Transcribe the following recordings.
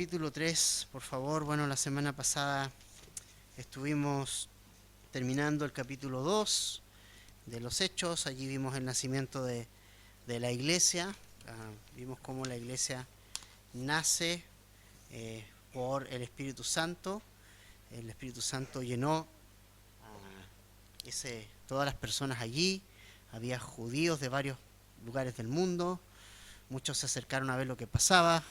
capítulo 3, por favor. Bueno, la semana pasada estuvimos terminando el capítulo 2 de los Hechos. Allí vimos el nacimiento de la iglesia. Vimos cómo la iglesia nace por el Espíritu Santo. El Espíritu Santo llenó todas las personas allí. Había judíos de varios lugares del mundo. Muchos se acercaron a ver lo que pasaba.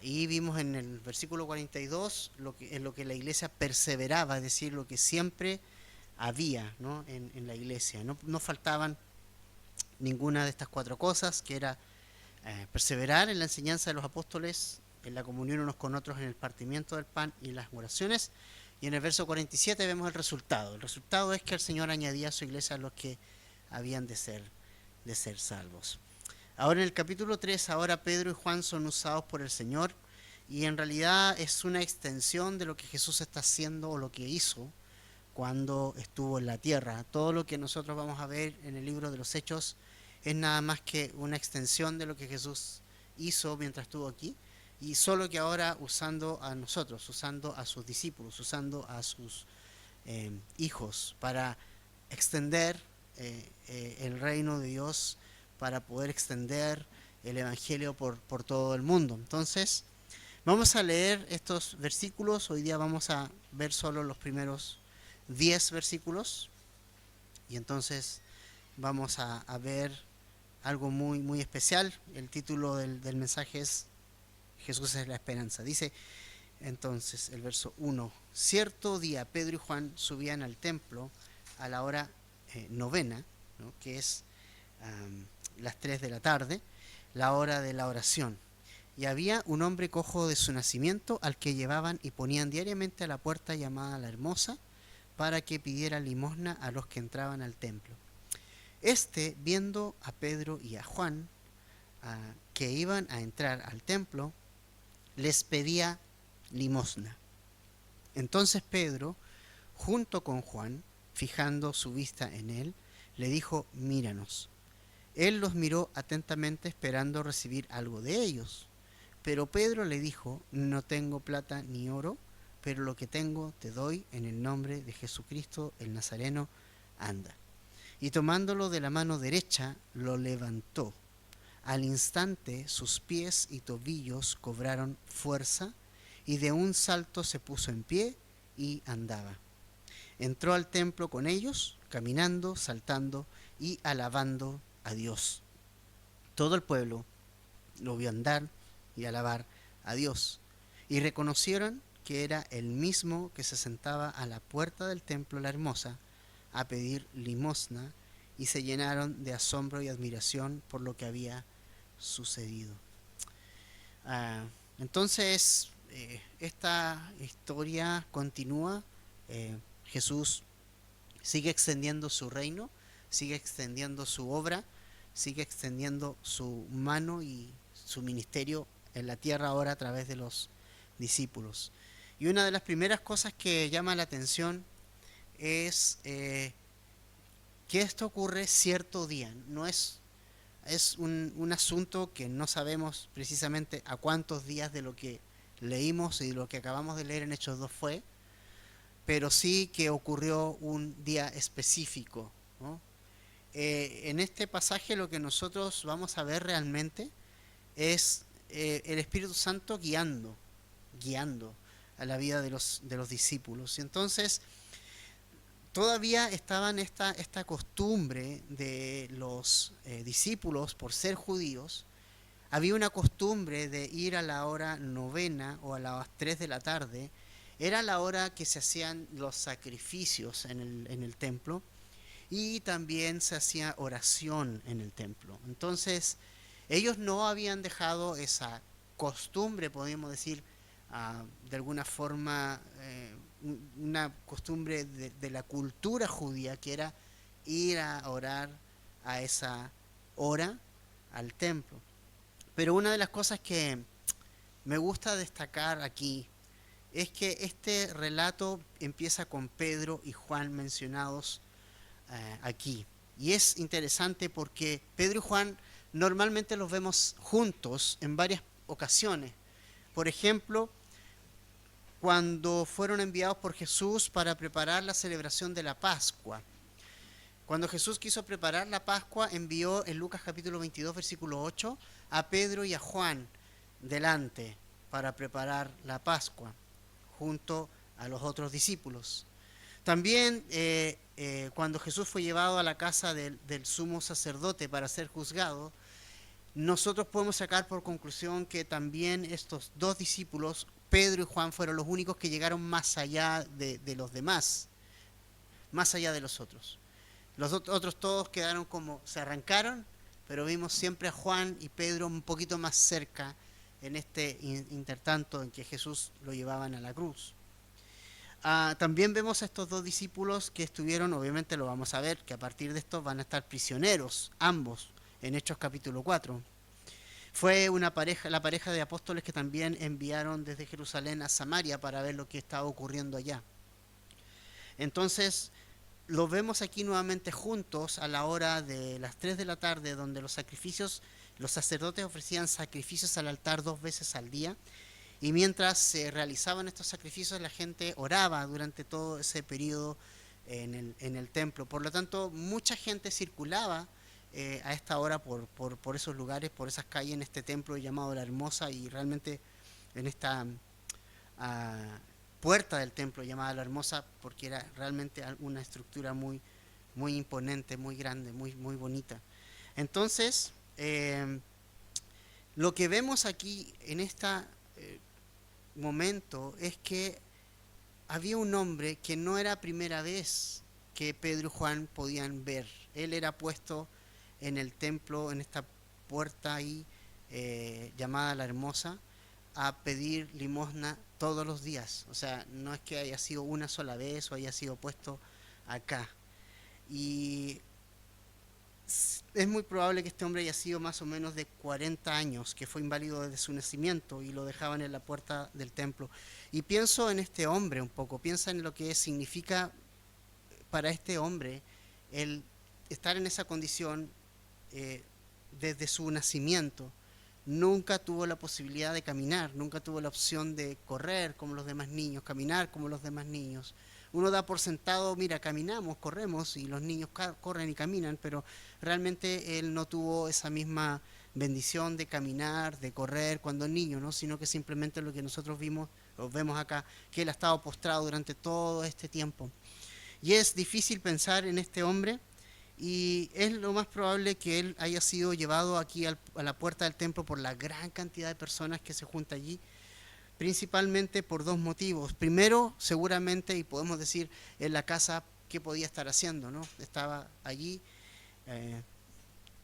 Y vimos en el versículo 42 en lo que la iglesia perseveraba, es decir, lo que siempre había, ¿no? en la iglesia. No faltaban ninguna de estas cuatro cosas, que era perseverar en la enseñanza de los apóstoles, en la comunión unos con otros, en el partimiento del pan y las oraciones. Y en el verso 47 vemos el resultado. El resultado es que el Señor añadía a su iglesia a los que habían de ser salvos. Ahora en el capítulo 3, ahora Pedro y Juan son usados por el Señor, y en realidad es una extensión de lo que Jesús está haciendo o lo que hizo cuando estuvo en la tierra. Todo lo que nosotros vamos a ver en el libro de los Hechos es nada más que una extensión de lo que Jesús hizo mientras estuvo aquí, y solo que ahora usando a nosotros, usando a sus discípulos, usando a sus hijos para extender el reino de Dios, para poder extender el Evangelio por todo el mundo. Entonces, vamos a leer estos versículos. Hoy día vamos a ver solo los primeros 10 versículos. Y entonces vamos a ver algo muy, muy especial. El título del mensaje es Jesús es la esperanza. Dice entonces el verso 1. Cierto día Pedro y Juan subían al templo a la hora novena, ¿no? Que es las 3 de la tarde, la hora de la oración. Y había un hombre cojo de su nacimiento, al que llevaban y ponían diariamente a la puerta llamada la Hermosa, para que pidiera limosna a los que entraban al templo. Este, viendo a Pedro y a Juan, que iban a entrar al templo, les pedía limosna. Entonces Pedro, junto con Juan, fijando su vista en él, le dijo: míranos. Él los miró atentamente, esperando recibir algo de ellos. Pero Pedro le dijo: no tengo plata ni oro, pero lo que tengo te doy. En el nombre de Jesucristo el Nazareno, anda. Y tomándolo de la mano derecha, lo levantó. Al instante sus pies y tobillos cobraron fuerza, y de un salto se puso en pie y andaba. Entró al templo con ellos, caminando, saltando y alabando a Dios. Todo el pueblo lo vio andar y alabar a Dios, y reconocieron que era el mismo que se sentaba a la puerta del templo La Hermosa a pedir limosna, y se llenaron de asombro y admiración por lo que había sucedido. Entonces esta historia continúa. Jesús sigue extendiendo su reino, sigue extendiendo su obra, sigue extendiendo su mano y su ministerio en la tierra ahora a través de los discípulos. Y una de las primeras cosas que llama la atención es que esto ocurre cierto día. No es un asunto que no sabemos precisamente a cuántos días de lo que leímos y de lo que acabamos de leer en Hechos 2 fue, pero sí que ocurrió un día específico, ¿no? En este pasaje lo que nosotros vamos a ver realmente es el Espíritu Santo guiando a la vida de los discípulos. Y entonces todavía estaban esta costumbre de los discípulos, por ser judíos. Había una costumbre de ir a la hora novena o a las 3 de la tarde. Era la hora que se hacían los sacrificios en el templo, y también se hacía oración en el templo. Entonces ellos no habían dejado esa costumbre, podríamos decir, de alguna forma, una costumbre de la cultura judía, que era ir a orar a esa hora al templo. Pero una de las cosas que me gusta destacar aquí es que este relato empieza con Pedro y Juan mencionados aquí. Y es interesante porque Pedro y Juan normalmente los vemos juntos en varias ocasiones. Por ejemplo, cuando fueron enviados por Jesús para preparar la celebración de la Pascua. Cuando Jesús quiso preparar la Pascua, envió en Lucas capítulo 22, versículo 8, a Pedro y a Juan delante para preparar la Pascua, junto a los otros discípulos. También cuando Jesús fue llevado a la casa del sumo sacerdote para ser juzgado, nosotros podemos sacar por conclusión que también estos dos discípulos, Pedro y Juan, fueron los únicos que llegaron más allá de los demás, más allá de los otros. Los otros todos quedaron como, se arrancaron, pero vimos siempre a Juan y Pedro un poquito más cerca en este intertanto en que Jesús lo llevaban a la cruz. También vemos a estos dos discípulos que estuvieron, obviamente lo vamos a ver, que a partir de esto van a estar prisioneros, ambos, en Hechos capítulo 4. Fue una pareja, la pareja de apóstoles que también enviaron desde Jerusalén a Samaria para ver lo que estaba ocurriendo allá. Entonces, los vemos aquí nuevamente juntos a la hora de las 3 de la tarde, donde los sacerdotes ofrecían sacrificios al altar 2 veces al día, y mientras se realizaban estos sacrificios la gente oraba durante todo ese periodo en el templo. Por lo tanto, mucha gente circulaba a esta hora por esos lugares, por esas calles, en este templo llamado La Hermosa, y realmente en esta puerta del templo llamada La Hermosa, porque era realmente una estructura muy, muy imponente, muy grande, muy, muy bonita. Entonces, lo que vemos aquí en este momento es que había un hombre que no era primera vez que Pedro y Juan podían ver. Él era puesto en el templo, en esta puerta ahí llamada La Hermosa, a pedir limosna todos los días. O sea, no es que haya sido una sola vez o haya sido puesto acá. Y es muy probable que este hombre haya sido más o menos de 40 años, que fue inválido desde su nacimiento y lo dejaban en la puerta del templo. Y pienso en este hombre un poco, piensa en lo que significa para este hombre el estar en esa condición desde su nacimiento. Nunca tuvo la posibilidad de caminar, nunca tuvo la opción de correr como los demás niños, caminar como los demás niños. Uno da por sentado, mira, caminamos, corremos, y los niños corren y caminan, pero realmente él no tuvo esa misma bendición de caminar, de correr cuando niño, ¿no? Sino que simplemente lo que nosotros vemos acá, que él ha estado postrado durante todo este tiempo. Y es difícil pensar en este hombre, y es lo más probable que él haya sido llevado aquí a la puerta del templo por la gran cantidad de personas que se junta allí, principalmente por dos motivos. Primero, seguramente, y podemos decir en la casa, ¿qué podía estar haciendo, no? Estaba allí,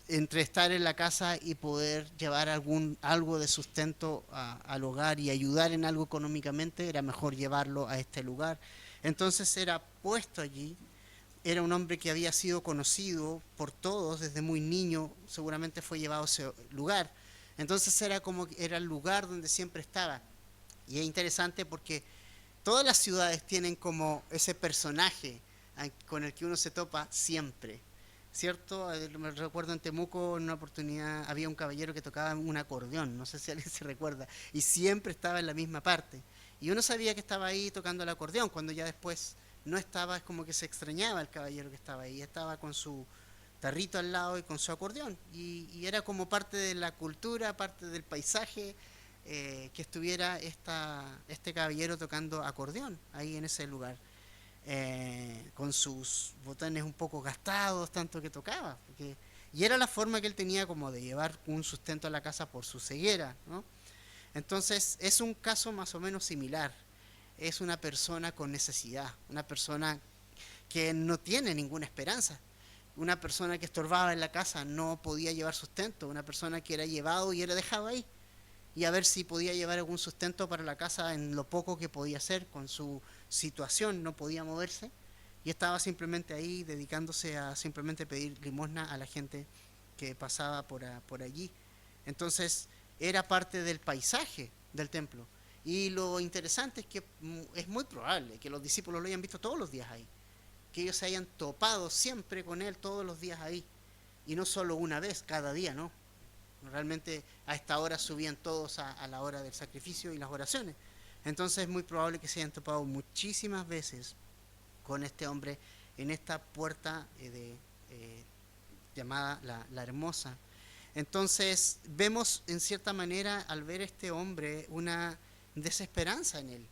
entre estar en la casa y poder llevar algo de sustento al hogar y ayudar en algo económicamente, era mejor llevarlo a este lugar. Entonces era puesto allí. Era un hombre que había sido conocido por todos desde muy niño, seguramente fue llevado a ese lugar. Entonces era el lugar donde siempre estaba. Y es interesante porque todas las ciudades tienen como ese personaje con el que uno se topa siempre, ¿cierto? Me recuerdo en Temuco, en una oportunidad había un caballero que tocaba un acordeón, no sé si alguien se recuerda, y siempre estaba en la misma parte. Y uno sabía que estaba ahí tocando el acordeón, cuando ya después no estaba, es como que se extrañaba el caballero que estaba ahí, estaba con su tarrito al lado y con su acordeón, y era como parte de la cultura, parte del paisaje, que estuviera este caballero tocando acordeón ahí en ese lugar, con sus botones un poco gastados, tanto que tocaba, y era la forma que él tenía como de llevar un sustento a la casa por su ceguera, ¿no? Entonces es un caso más o menos similar. Es una persona con necesidad, una persona que no tiene ninguna esperanza, una persona que estorbaba en la casa, no podía llevar sustento, una persona que era llevado y era dejado ahí, y a ver si podía llevar algún sustento para la casa en lo poco que podía hacer con su situación, no podía moverse, y estaba simplemente ahí dedicándose a simplemente pedir limosna a la gente que pasaba por allí. Entonces era parte del paisaje del templo. Y lo interesante es que es muy probable que los discípulos lo hayan visto todos los días ahí, que ellos se hayan topado siempre con él todos los días ahí, y no solo una vez cada día, ¿no? Realmente a esta hora subían todos a la hora del sacrificio y las oraciones. Entonces es muy probable que se hayan topado muchísimas veces con este hombre en esta puerta llamada la Hermosa. Entonces vemos en cierta manera al ver este hombre una desesperanza en él.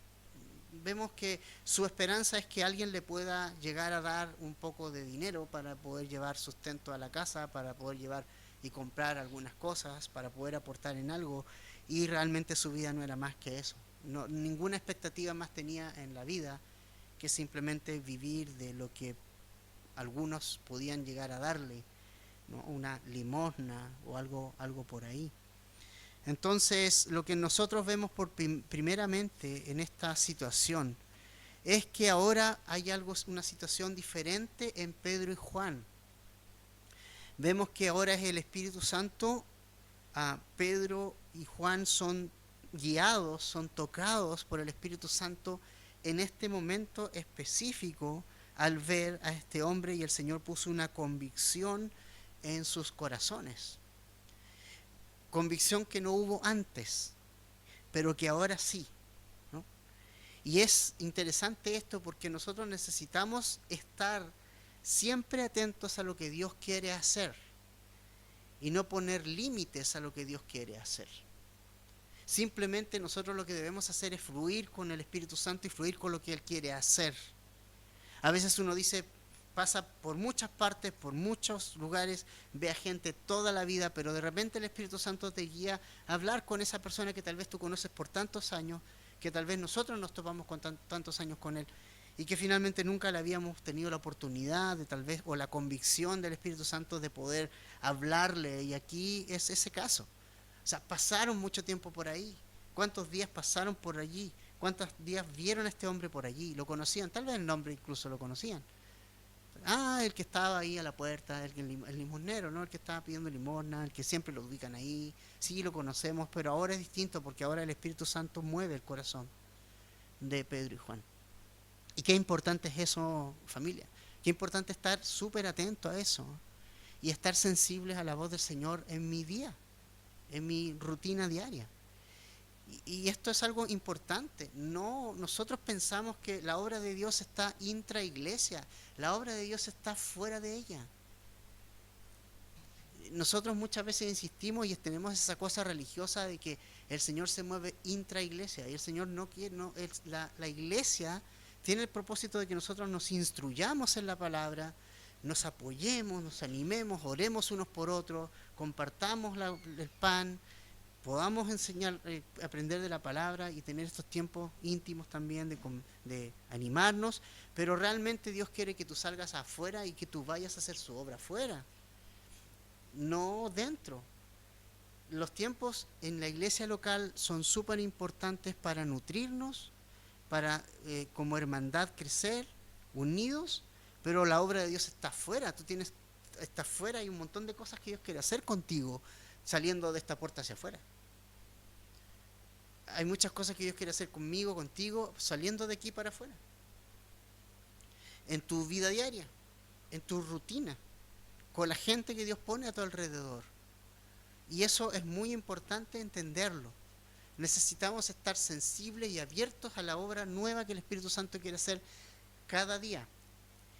Vemos que su esperanza es que alguien le pueda llegar a dar un poco de dinero para poder llevar sustento a la casa, para poder llevar y comprar algunas cosas, para poder aportar en algo, y realmente su vida no era más que eso. No, ninguna expectativa más tenía en la vida que simplemente vivir de lo que algunos podían llegar a darle, ¿no? Una limosna o algo por ahí. Entonces, lo que nosotros vemos primeramente en esta situación es que ahora hay una situación diferente en Pedro y Juan. Vemos que ahora es el Espíritu Santo, Pedro y Juan son guiados, son tocados por el Espíritu Santo en este momento específico al ver a este hombre, y el Señor puso una convicción en sus corazones. Convicción que no hubo antes, pero que ahora sí, ¿no? Y es interesante esto porque nosotros necesitamos estar siempre atentos a lo que Dios quiere hacer y no poner límites a lo que Dios quiere hacer. Simplemente nosotros lo que debemos hacer es fluir con el Espíritu Santo y fluir con lo que Él quiere hacer. A veces uno dice, pasa por muchas partes, por muchos lugares, ve a gente toda la vida, pero de repente el Espíritu Santo te guía a hablar con esa persona que tal vez tú conoces por tantos años, que tal vez nosotros nos topamos con tantos años con él, y que finalmente nunca le habíamos tenido la oportunidad de tal vez, o la convicción del Espíritu Santo de poder hablarle, y aquí es ese caso. O sea, pasaron mucho tiempo por ahí. ¿Cuántos días pasaron por allí? ¿Cuántos días vieron a este hombre por allí? ¿Lo conocían? Tal vez el nombre incluso lo conocían. El que estaba ahí a la puerta, el limosnero, ¿no? El que estaba pidiendo limosna, el que siempre lo ubican ahí. Sí, lo conocemos, pero ahora es distinto porque ahora el Espíritu Santo mueve el corazón de Pedro y Juan. Y qué importante es eso, familia. Qué importante estar súper atento a eso y estar sensibles a la voz del Señor en mi día, en mi rutina diaria. Y esto es algo importante. No, nosotros pensamos que la obra de Dios está intraiglesia. La obra de Dios está fuera de ella. Nosotros muchas veces insistimos y tenemos esa cosa religiosa de que el Señor se mueve intraiglesia, y el Señor no quiere, no, la iglesia tiene el propósito de que nosotros nos instruyamos en la palabra, nos apoyemos, nos animemos, oremos unos por otros, compartamos el pan, podamos enseñar, aprender de la palabra y tener estos tiempos íntimos también de animarnos, pero realmente Dios quiere que tú salgas afuera y que tú vayas a hacer su obra afuera, no dentro. Los tiempos en la iglesia local son súper importantes para nutrirnos, para como hermandad crecer, unidos, pero la obra de Dios está afuera. Está afuera, hay un montón de cosas que Dios quiere hacer contigo saliendo de esta puerta hacia afuera. Hay muchas cosas que Dios quiere hacer conmigo, contigo, saliendo de aquí para afuera. En tu vida diaria, en tu rutina, con la gente que Dios pone a tu alrededor. Y eso es muy importante entenderlo. Necesitamos estar sensibles y abiertos a la obra nueva que el Espíritu Santo quiere hacer cada día.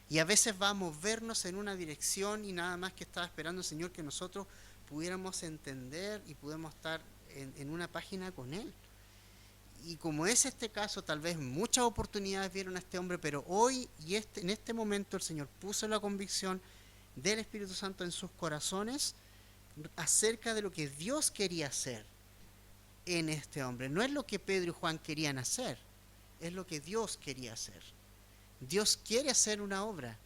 Y a veces va a movernos en una dirección y nada más que estaba esperando el Señor que nosotros pudiéramos entender y pudiéramos estar en una página con Él. Y como es este caso, tal vez muchas oportunidades vieron a este hombre, pero hoy y en este momento el Señor puso la convicción del Espíritu Santo en sus corazones acerca de lo que Dios quería hacer en este hombre. No es lo que Pedro y Juan querían hacer, es lo que Dios quería hacer. Dios quiere hacer una obra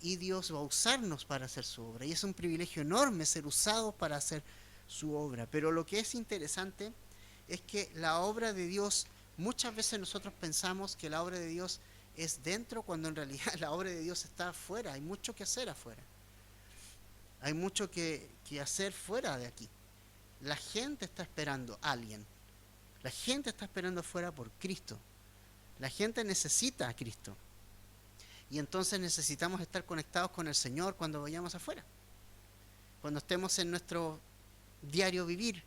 y Dios va a usarnos para hacer su obra, y es un privilegio enorme ser usados para hacer su obra. Pero lo que es interesante es que la obra de Dios, muchas veces nosotros pensamos que la obra de Dios es dentro, cuando en realidad la obra de Dios está afuera. Hay mucho que hacer afuera, hay mucho que hacer fuera de aquí. La gente está esperando a alguien, la gente está esperando afuera por Cristo, la gente necesita a Cristo, y entonces necesitamos estar conectados con el Señor cuando vayamos afuera, cuando estemos en nuestro diario vivir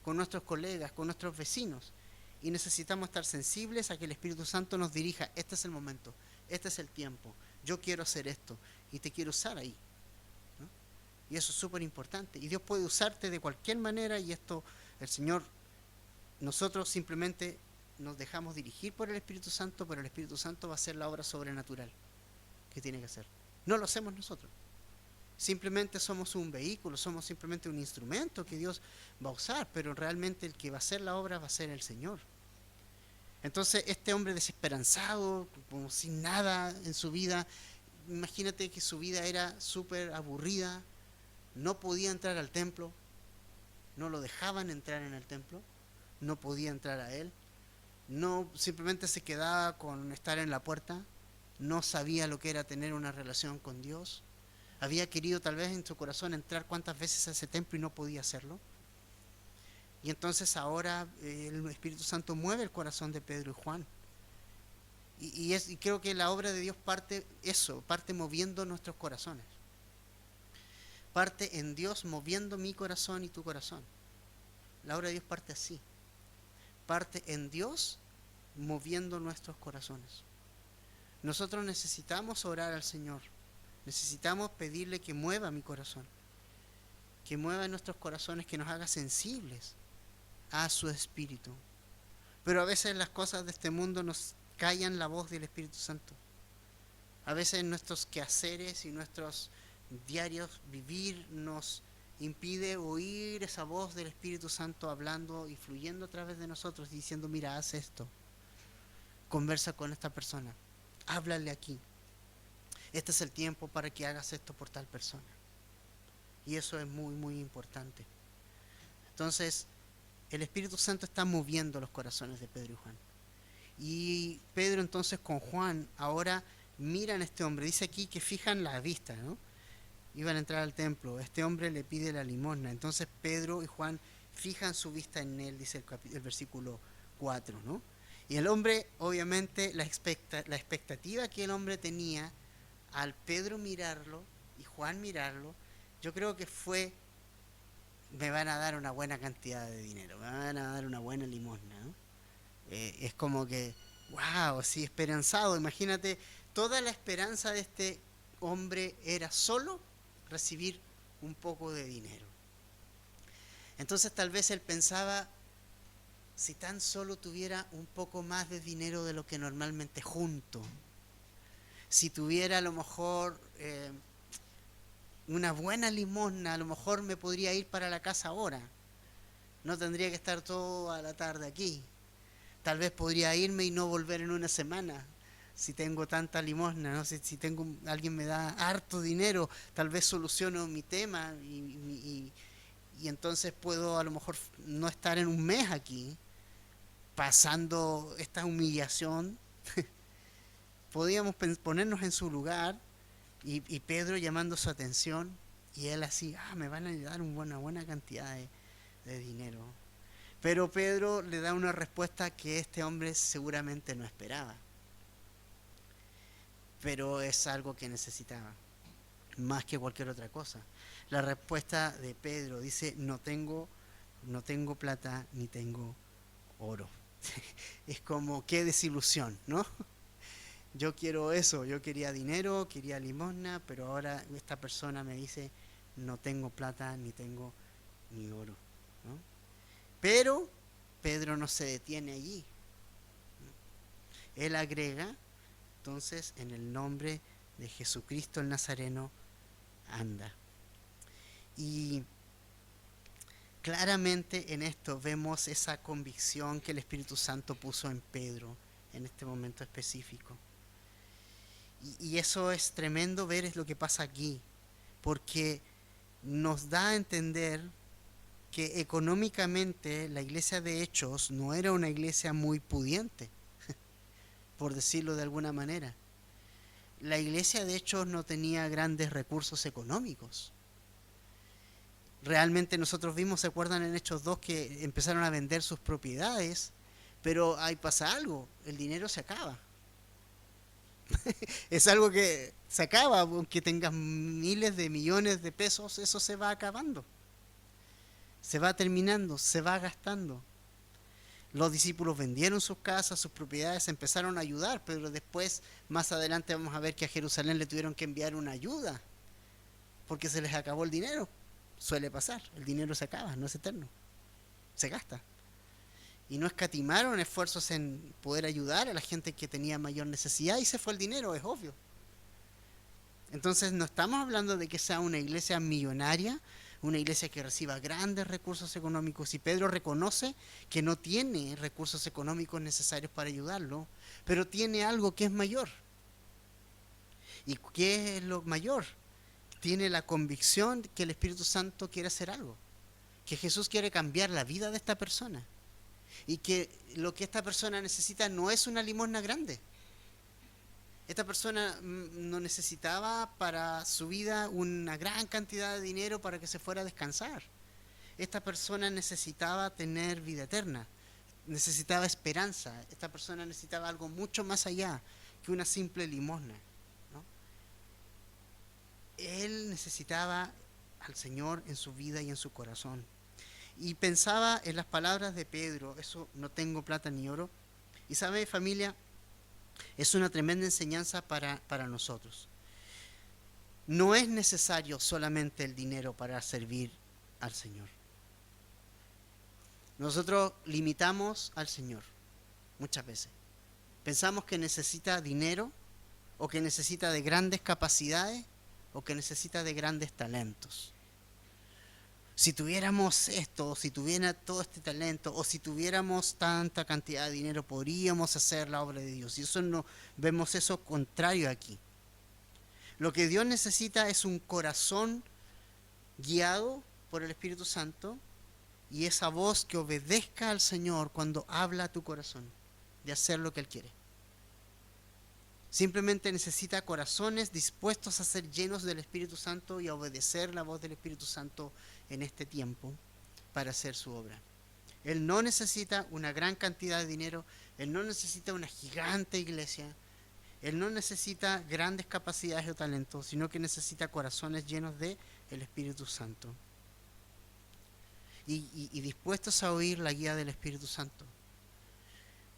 con nuestros colegas, con nuestros vecinos. Y necesitamos estar sensibles a que el Espíritu Santo nos dirija. Este es el momento, este es el tiempo. Yo quiero hacer esto y te quiero usar ahí, ¿no? Y eso es súper importante. Y Dios puede usarte de cualquier manera y esto, el Señor, nosotros simplemente nos dejamos dirigir por el Espíritu Santo, pero el Espíritu Santo va a hacer la obra sobrenatural que tiene que hacer. No lo hacemos nosotros. Simplemente somos un vehículo, somos simplemente un instrumento que Dios va a usar, pero realmente el que va a hacer la obra va a ser el Señor. Entonces este hombre desesperanzado, como sin nada en su vida, imagínate que su vida era súper aburrida, no podía entrar al templo, no lo dejaban entrar en el templo, no podía entrar a él, no simplemente se quedaba con estar en la puerta, no sabía lo que era tener una relación con Dios. Había querido tal vez en su corazón entrar cuantas veces a ese templo y no podía hacerlo. Y entonces ahora el Espíritu Santo mueve el corazón de Pedro y Juan. Y creo que la obra de Dios parte moviendo nuestros corazones. Parte en Dios moviendo mi corazón y tu corazón. La obra de Dios parte así. Parte en Dios moviendo nuestros corazones. Nosotros necesitamos orar al Señor. Necesitamos pedirle que mueva mi corazón, que mueva nuestros corazones, que nos haga sensibles a su Espíritu. Pero a veces las cosas de este mundo nos callan la voz del Espíritu Santo. A veces nuestros quehaceres y nuestros diarios vivir nos impide oír esa voz del Espíritu Santo hablando y fluyendo a través de nosotros, diciendo: mira, haz esto, conversa con esta persona, háblale aquí. Este es el tiempo para que hagas esto por tal persona. Y eso es muy, muy importante. Entonces, el Espíritu Santo está moviendo los corazones de Pedro y Juan. Y Pedro entonces con Juan ahora miran a este hombre. Dice aquí que fijan la vista, ¿no? Iban a entrar al templo. Este hombre le pide la limosna. Entonces Pedro y Juan fijan su vista en él, dice el versículo 4, ¿no? Y el hombre, obviamente, la expectativa que el hombre tenía al Pedro mirarlo y Juan mirarlo, yo creo que fue: me van a dar una buena cantidad de dinero, me van a dar una buena limosna, ¿no? Es como que, wow, así esperanzado. Imagínate, toda la esperanza de este hombre era solo recibir un poco de dinero. Entonces tal vez él pensaba: si tan solo tuviera un poco más de dinero de lo que normalmente junto, si tuviera a lo mejor una buena limosna, a lo mejor me podría ir para la casa ahora. No tendría que estar toda la tarde aquí. Tal vez podría irme y no volver en una semana. Si tengo tanta limosna, ¿no? Si tengo, alguien me da harto dinero, tal vez soluciono mi tema y entonces puedo a lo mejor no estar en un mes aquí pasando esta humillación. Podíamos ponernos en su lugar y Pedro llamando su atención y él así: me van a dar una buena cantidad de dinero. Pero Pedro le da una respuesta que este hombre seguramente no esperaba, pero es algo que necesitaba más que cualquier otra cosa. La respuesta de Pedro dice: no tengo plata ni tengo oro. Es como, qué desilusión, ¿no? Yo quiero eso, yo quería dinero, quería limosna, pero ahora esta persona me dice: no tengo plata ni tengo ni oro, ¿no? Pero Pedro no se detiene allí. Él agrega: entonces, en el nombre de Jesucristo el Nazareno, anda. Y claramente en esto vemos esa convicción que el Espíritu Santo puso en Pedro en este momento específico. Y eso es tremendo ver, es lo que pasa aquí, porque nos da a entender que económicamente la iglesia de Hechos no era una iglesia muy pudiente, por decirlo de alguna manera. La iglesia de Hechos no tenía grandes recursos económicos. Realmente nosotros vimos, ¿se acuerdan en Hechos 2 que empezaron a vender sus propiedades? Pero ahí pasa algo, el dinero se acaba. Es algo que se acaba, aunque tengas miles de millones de pesos, eso se va acabando. se va terminando, se va gastando. Los discípulos vendieron sus casas, sus propiedades, empezaron a ayudar, pero después, más adelante vamos a ver que a Jerusalén le tuvieron que enviar una ayuda, porque se les acabó el dinero. Suele pasar, el dinero se acaba, no es eterno, se gasta. Y no escatimaron esfuerzos en poder ayudar a la gente que tenía mayor necesidad y se fue el dinero, es obvio. Entonces no estamos hablando de que sea una iglesia millonaria, una iglesia que reciba grandes recursos económicos, y Pedro reconoce que no tiene recursos económicos necesarios para ayudarlo, pero tiene algo que es mayor. ¿Y qué es lo mayor? Tiene la convicción que el Espíritu Santo quiere hacer algo, que Jesús quiere cambiar la vida de esta persona, y que lo que esta persona necesita no es una limosna grande. Esta persona no necesitaba para su vida una gran cantidad de dinero para que se fuera a descansar. Esta persona necesitaba tener vida eterna, necesitaba esperanza. Esta persona necesitaba algo mucho más allá que una simple limosna, ¿no? Él necesitaba al Señor en su vida y en su corazón. Y pensaba en las palabras de Pedro, eso, no tengo plata ni oro. Y sabe, familia, es una tremenda enseñanza para nosotros. No es necesario solamente el dinero para servir al Señor. Nosotros limitamos al Señor muchas veces. Pensamos que necesita dinero, o que necesita de grandes capacidades, o que necesita de grandes talentos. Si tuviéramos esto, o si tuviera todo este talento, o si tuviéramos tanta cantidad de dinero, podríamos hacer la obra de Dios. Y eso no, vemos eso contrario aquí. Lo que Dios necesita es un corazón guiado por el Espíritu Santo, y esa voz que obedezca al Señor cuando habla a tu corazón de hacer lo que Él quiere. Simplemente necesita corazones dispuestos a ser llenos del Espíritu Santo y a obedecer la voz del Espíritu Santo en este tiempo para hacer su obra. Él no necesita una gran cantidad de dinero, Él no necesita una gigante iglesia, Él no necesita grandes capacidades o talentos, sino que necesita corazones llenos de el Espíritu Santo y dispuestos a oír la guía del Espíritu Santo.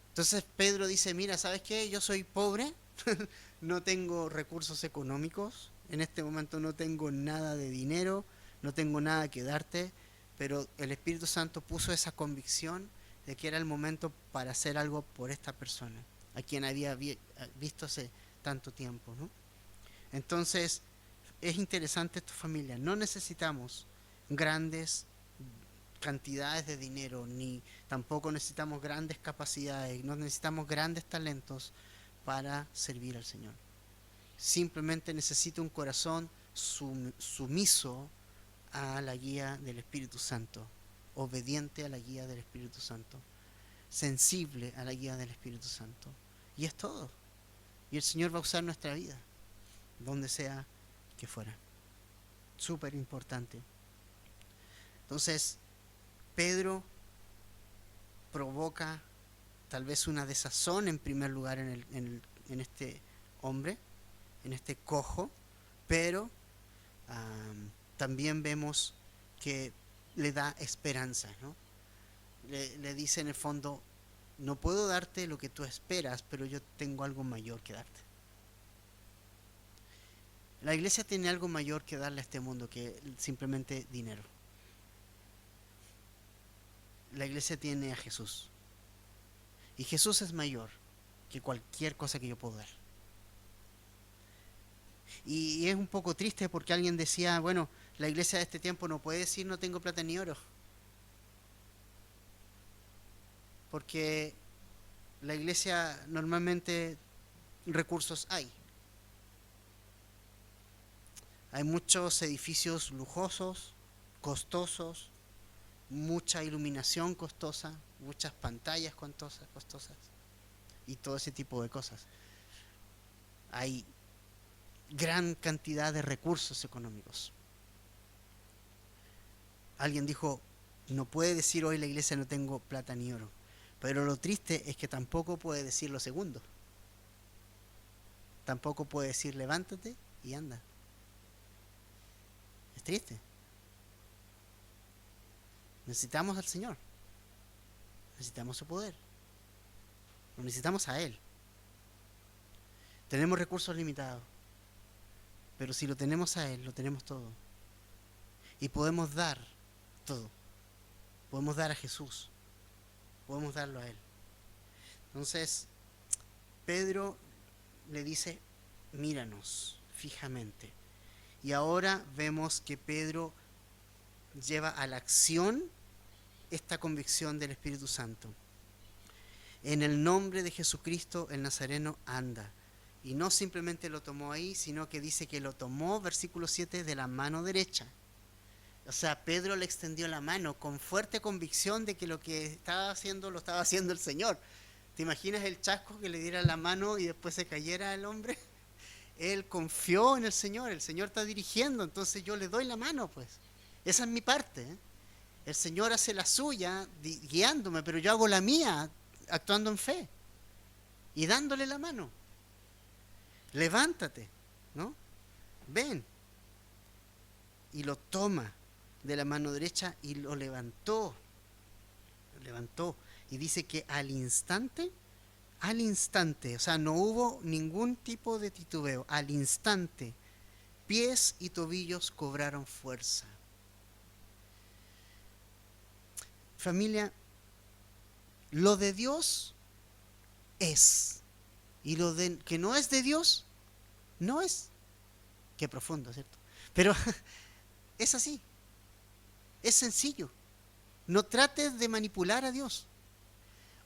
Entonces Pedro dice, mira, ¿sabes qué? Yo soy pobre, no tengo recursos económicos, en este momento no tengo nada de dinero, no tengo nada que darte, pero el Espíritu Santo puso esa convicción de que era el momento para hacer algo por esta persona, a quien había visto hace tanto tiempo, ¿no? Entonces, es interesante esto, familia, no necesitamos grandes cantidades de dinero, ni tampoco necesitamos grandes capacidades, no necesitamos grandes talentos para servir al Señor. Simplemente necesito un corazón sumiso a la guía del Espíritu Santo, obediente a la guía del Espíritu Santo, sensible a la guía del Espíritu Santo. Y es todo. Y el Señor va a usar nuestra vida, donde sea que fuera. Súper importante. Entonces, Pedro provoca tal vez una desazón en primer lugar en este hombre, en este cojo, pero también vemos que le da esperanza, ¿no? Le dice en el fondo, no puedo darte lo que tú esperas, pero yo tengo algo mayor que darte. La iglesia tiene algo mayor que darle a este mundo que simplemente dinero. La iglesia tiene a Jesús. Y Jesús es mayor que cualquier cosa que yo puedo dar. Y es un poco triste porque alguien decía, bueno, la iglesia de este tiempo no puede decir no tengo plata ni oro. Porque la iglesia normalmente recursos hay. Hay muchos edificios lujosos, costosos, mucha iluminación costosa, muchas pantallas costosas y todo ese tipo de cosas. Hay gran cantidad de recursos económicos. Alguien dijo, no puede decir hoy la iglesia no tengo plata ni oro, pero lo triste es que tampoco puede decir lo segundo. Tampoco puede decir levántate y anda. Es triste. Necesitamos al Señor. Necesitamos su poder. Lo necesitamos a Él. Tenemos recursos limitados. Pero si lo tenemos a Él, lo tenemos todo. Y podemos dar todo. Podemos dar a Jesús. Podemos darlo a Él. Entonces, Pedro le dice, míranos fijamente. Y ahora vemos que Pedro lleva a la acción esta convicción del Espíritu Santo. En el nombre de Jesucristo el Nazareno anda. Y no simplemente lo tomó ahí, sino que dice que lo tomó, versículo 7, de la mano derecha. O sea, Pedro le extendió la mano con fuerte convicción de que lo que estaba haciendo lo estaba haciendo el Señor. ¿Te imaginas el chasco que le diera la mano y después se cayera el hombre? Él confió en el Señor está dirigiendo, entonces yo le doy la mano, pues. Esa es mi parte, ¿eh? El Señor hace la suya guiándome, pero yo hago la mía actuando en fe y dándole la mano. Levántate, ¿no? Ven. Y lo toma de la mano derecha y lo levantó. Lo levantó. Y dice que al instante, o sea, no hubo ningún tipo de titubeo. Al instante, pies y tobillos cobraron fuerza. Familia, lo de Dios es. Y lo de que no es de Dios, no es. Qué profundo, ¿cierto? Pero es así. Es sencillo. No trates de manipular a Dios.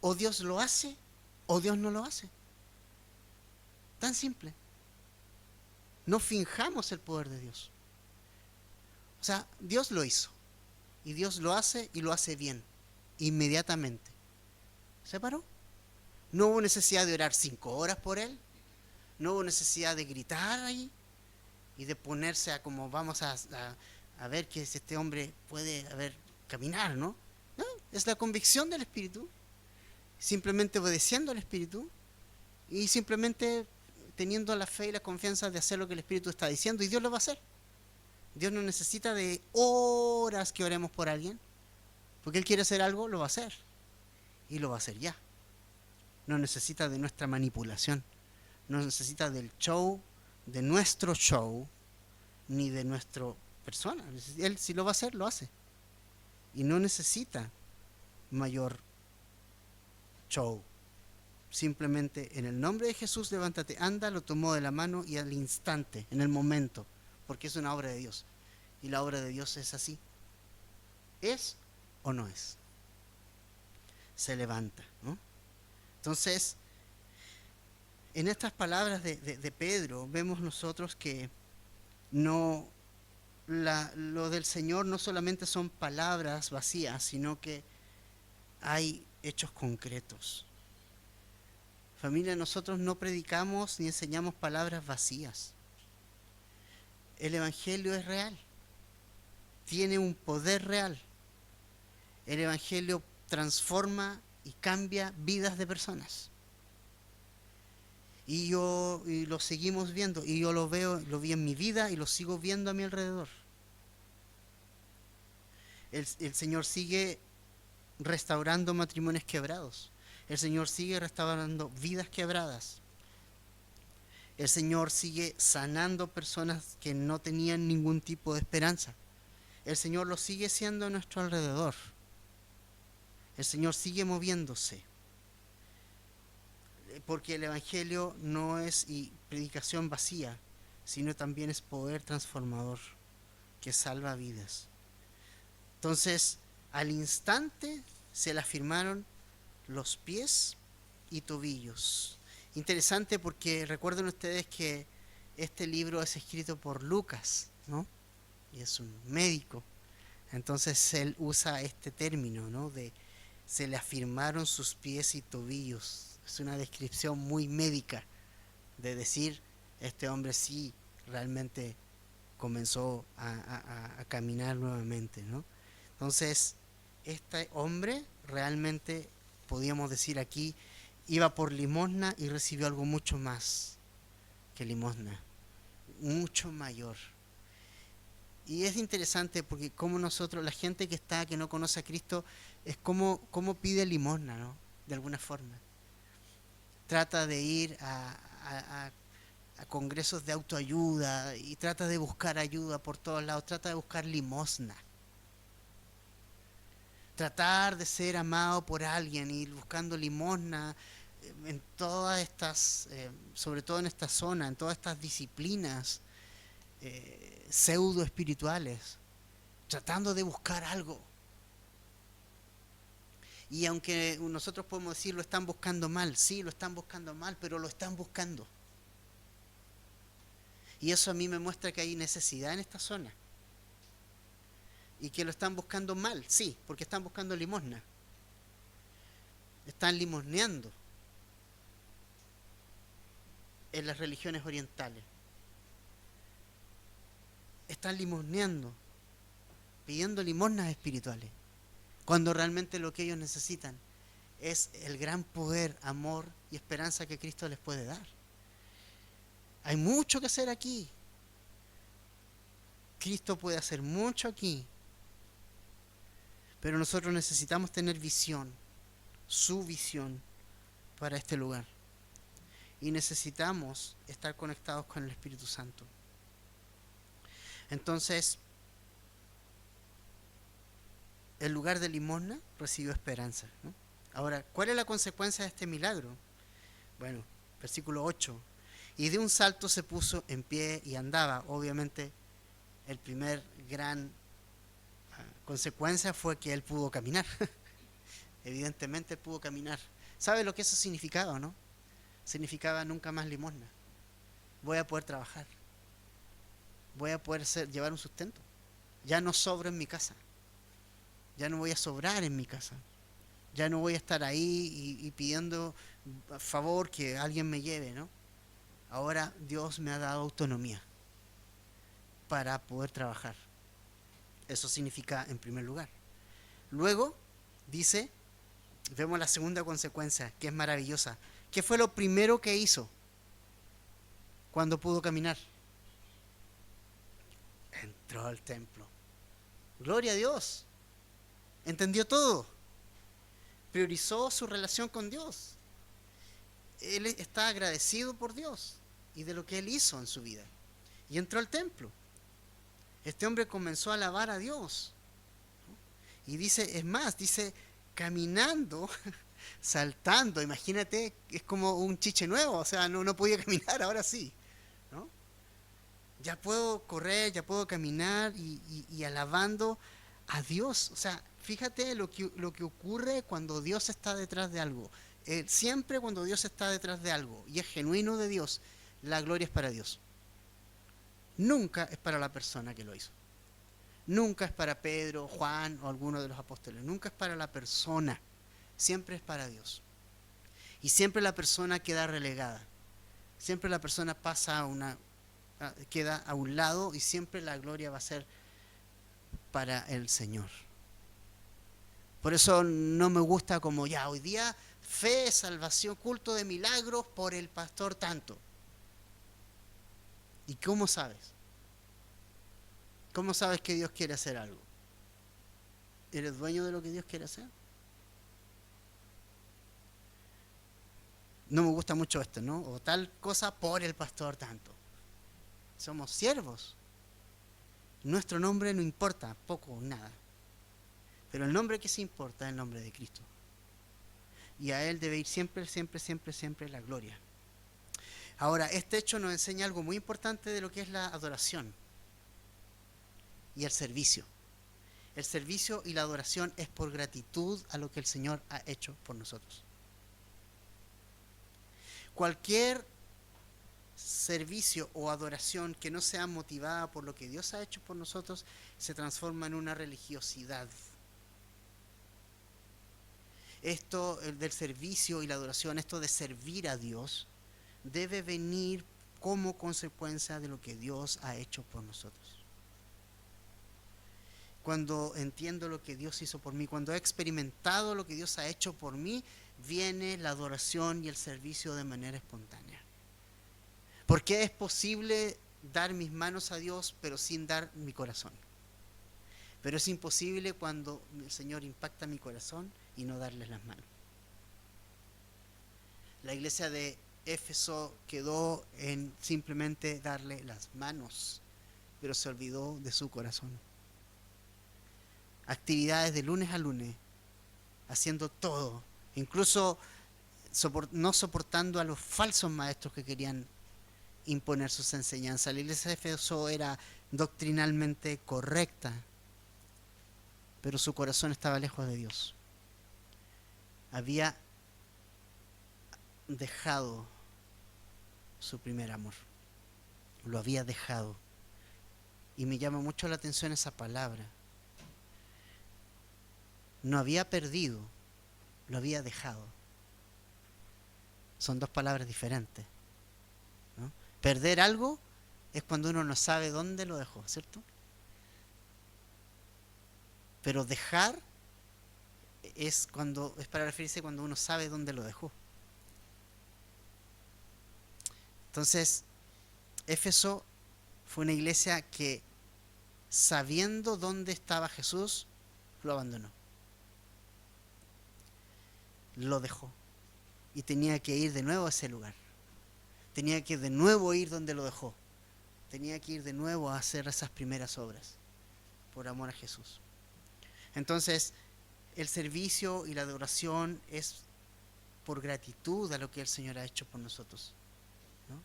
O Dios lo hace, o Dios no lo hace. Tan simple. No finjamos el poder de Dios. O sea, Dios lo hizo. Y Dios lo hace y lo hace bien. Inmediatamente. ¿Se paró? No hubo necesidad de orar 5 horas por Él. No hubo necesidad de gritar ahí. Y de ponerse a como vamos a ver que este hombre puede caminar, ¿no? No, es la convicción del Espíritu. Simplemente obedeciendo al Espíritu. Y simplemente teniendo la fe y la confianza de hacer lo que el Espíritu está diciendo. Y Dios lo va a hacer. Dios no necesita de horas que oremos por alguien. Porque Él quiere hacer algo, lo va a hacer. Y lo va a hacer ya. No necesita de nuestra manipulación. No necesita del show, de nuestro show, ni de nuestra persona. Él si lo va a hacer, lo hace. Y no necesita mayor show. Simplemente en el nombre de Jesús, levántate, anda, lo tomó de la mano y al instante, en el momento, porque es una obra de Dios. Y la obra de Dios es así. ¿Es o no es? Se levanta, ¿no? Entonces, en estas palabras de Pedro, vemos nosotros que no lo del Señor no solamente son palabras vacías, sino que hay hechos concretos. Familia, nosotros no predicamos ni enseñamos palabras vacías. El Evangelio es real. Tiene un poder real. El Evangelio transforma y cambia vidas de personas. Y lo seguimos viendo. Y yo lo vi en mi vida y lo sigo viendo a mi alrededor. El Señor sigue restaurando matrimonios quebrados. El Señor sigue restaurando vidas quebradas. El Señor sigue sanando personas que no tenían ningún tipo de esperanza. El Señor lo sigue siendo a nuestro alrededor. El Señor sigue moviéndose. Porque el Evangelio no es predicación vacía, sino también es poder transformador que salva vidas. Entonces, al instante se le afirmaron los pies y tobillos. Interesante porque recuerden ustedes que este libro es escrito por Lucas, ¿no? Y es un médico. Entonces él usa este término, ¿no? De se le afirmaron sus pies y tobillos. Es una descripción muy médica de decir, este hombre sí realmente comenzó a caminar nuevamente, ¿no? Entonces, este hombre realmente, podríamos decir aquí, iba por limosna y recibió algo mucho más que limosna, mucho mayor. Y es interesante porque como nosotros, la gente que no conoce a Cristo, es como pide limosna, ¿no? De alguna forma. Trata de ir a congresos de autoayuda y trata de buscar ayuda por todos lados, trata de buscar limosna. Tratar de ser amado por alguien, ir buscando limosna en todas estas, sobre todo en esta zona, en todas estas disciplinas pseudo espirituales, tratando de buscar algo. Y aunque nosotros podemos decir lo están buscando mal, sí, lo están buscando mal, pero lo están buscando. Y eso a mí me muestra que hay necesidad en esta zona. Y que lo están buscando mal, sí, porque están buscando limosna. Están limosneando en las religiones orientales. Están limosneando, pidiendo limosnas espirituales, cuando realmente lo que ellos necesitan es el gran poder, amor y esperanza que Cristo les puede dar. Hay mucho que hacer aquí. Cristo puede hacer mucho aquí, pero nosotros necesitamos tener visión, su visión para este lugar. Y necesitamos estar conectados con el Espíritu Santo. Entonces, el lugar de limosna recibió esperanza, ¿no? Ahora, ¿cuál es la consecuencia de este milagro? Bueno, versículo 8. Y de un salto se puso en pie y andaba. Obviamente, el primer gran consecuencia fue que él pudo caminar. Evidentemente él pudo caminar. ¿Sabe lo que eso significaba, no? Significaba nunca más limosna. Voy a poder trabajar. Voy a poder llevar un sustento. Ya no sobro en mi casa. Ya no voy a sobrar en mi casa. Ya no voy a estar ahí y pidiendo favor que alguien me lleve, ¿no? Ahora Dios me ha dado autonomía para poder trabajar. Eso significa en primer lugar. Luego dice, vemos la segunda consecuencia, que es maravillosa. ¿Qué fue lo primero que hizo cuando pudo caminar? Entró al templo. Gloria a Dios. Entendió todo. Priorizó su relación con Dios. Él está agradecido por Dios y de lo que Él hizo en su vida. Y entró al templo. Este hombre comenzó a alabar a Dios. Y dice, es más, dice, caminando, saltando. Imagínate, es como un chiche nuevo. O sea, no podía caminar, ahora sí, ¿no? Ya puedo correr, ya puedo caminar y alabando a Dios. O sea, fíjate lo que ocurre cuando Dios está detrás de algo. Siempre cuando Dios está detrás de algo y es genuino de Dios, la gloria es para Dios. Nunca es para la persona que lo hizo. Nunca es para Pedro, Juan o alguno de los apóstoles. Nunca es para la persona. Siempre es para Dios. Y siempre la persona queda relegada. Siempre la persona queda a un lado y siempre la gloria va a ser para el Señor. Por eso no me gusta como ya hoy día fe, salvación, culto de milagros por el pastor tanto. ¿Y cómo sabes? ¿Cómo sabes que Dios quiere hacer algo? ¿Eres dueño de lo que Dios quiere hacer? No me gusta mucho esto, ¿no? O tal cosa por el pastor tanto. Somos siervos. Nuestro nombre no importa, poco o nada. Pero el nombre que sí importa es el nombre de Cristo. Y a Él debe ir siempre, siempre, siempre, siempre la gloria. Ahora, este hecho nos enseña algo muy importante de lo que es la adoración y el servicio. El servicio y la adoración es por gratitud a lo que el Señor ha hecho por nosotros. Cualquier servicio o adoración que no sea motivada por lo que Dios ha hecho por nosotros se transforma en una religiosidad. Esto del servicio y la adoración, esto de servir a Dios, debe venir como consecuencia de lo que Dios ha hecho por nosotros. Cuando entiendo lo que Dios hizo por mí, cuando he experimentado lo que Dios ha hecho por mí, viene la adoración y el servicio de manera espontánea. Porque es posible dar mis manos a Dios, pero sin dar mi corazón. Pero es imposible cuando el Señor impacta mi corazón y no darles las manos. La iglesia de Éfeso quedó en simplemente darle las manos, pero se olvidó de su corazón. Actividades de lunes a lunes, haciendo todo, incluso no soportando a los falsos maestros que querían imponer sus enseñanzas. La iglesia de Éfeso era doctrinalmente correcta, pero su corazón estaba lejos de Dios. Había dejado su primer amor. Lo había dejado. Y me llama mucho la atención esa palabra. No había perdido, lo había dejado. Son dos palabras diferentes, ¿no? Perder algo es cuando uno no sabe dónde lo dejó, ¿cierto? Pero dejar es para referirse cuando uno sabe dónde lo dejó. Entonces, Éfeso fue una iglesia que, sabiendo dónde estaba Jesús, lo abandonó. Lo dejó. Y tenía que ir de nuevo a ese lugar. Tenía que de nuevo ir donde lo dejó. Tenía que ir de nuevo a hacer esas primeras obras por amor a Jesús. Entonces, el servicio y la adoración es por gratitud a lo que el Señor ha hecho por nosotros, ¿no?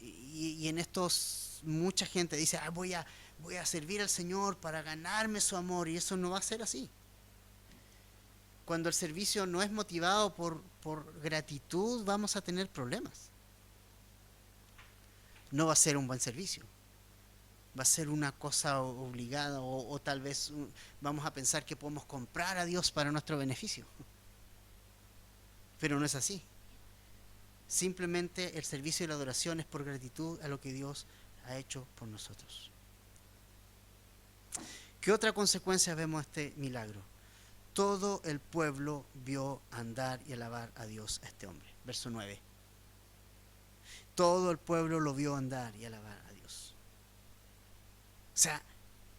Y en estos mucha gente dice, voy a servir al Señor para ganarme su amor, y eso no va a ser así. Cuando el servicio no es motivado por gratitud, vamos a tener problemas. No va a ser un buen servicio. Va a ser una cosa obligada o tal vez vamos a pensar que podemos comprar a Dios para nuestro beneficio. Pero no es así. Simplemente el servicio y la adoración es por gratitud a lo que Dios ha hecho por nosotros. ¿Qué otra consecuencia vemos de este milagro? Todo el pueblo vio andar y alabar a Dios a este hombre. Verso 9. Todo el pueblo lo vio andar y alabar a Dios. O sea,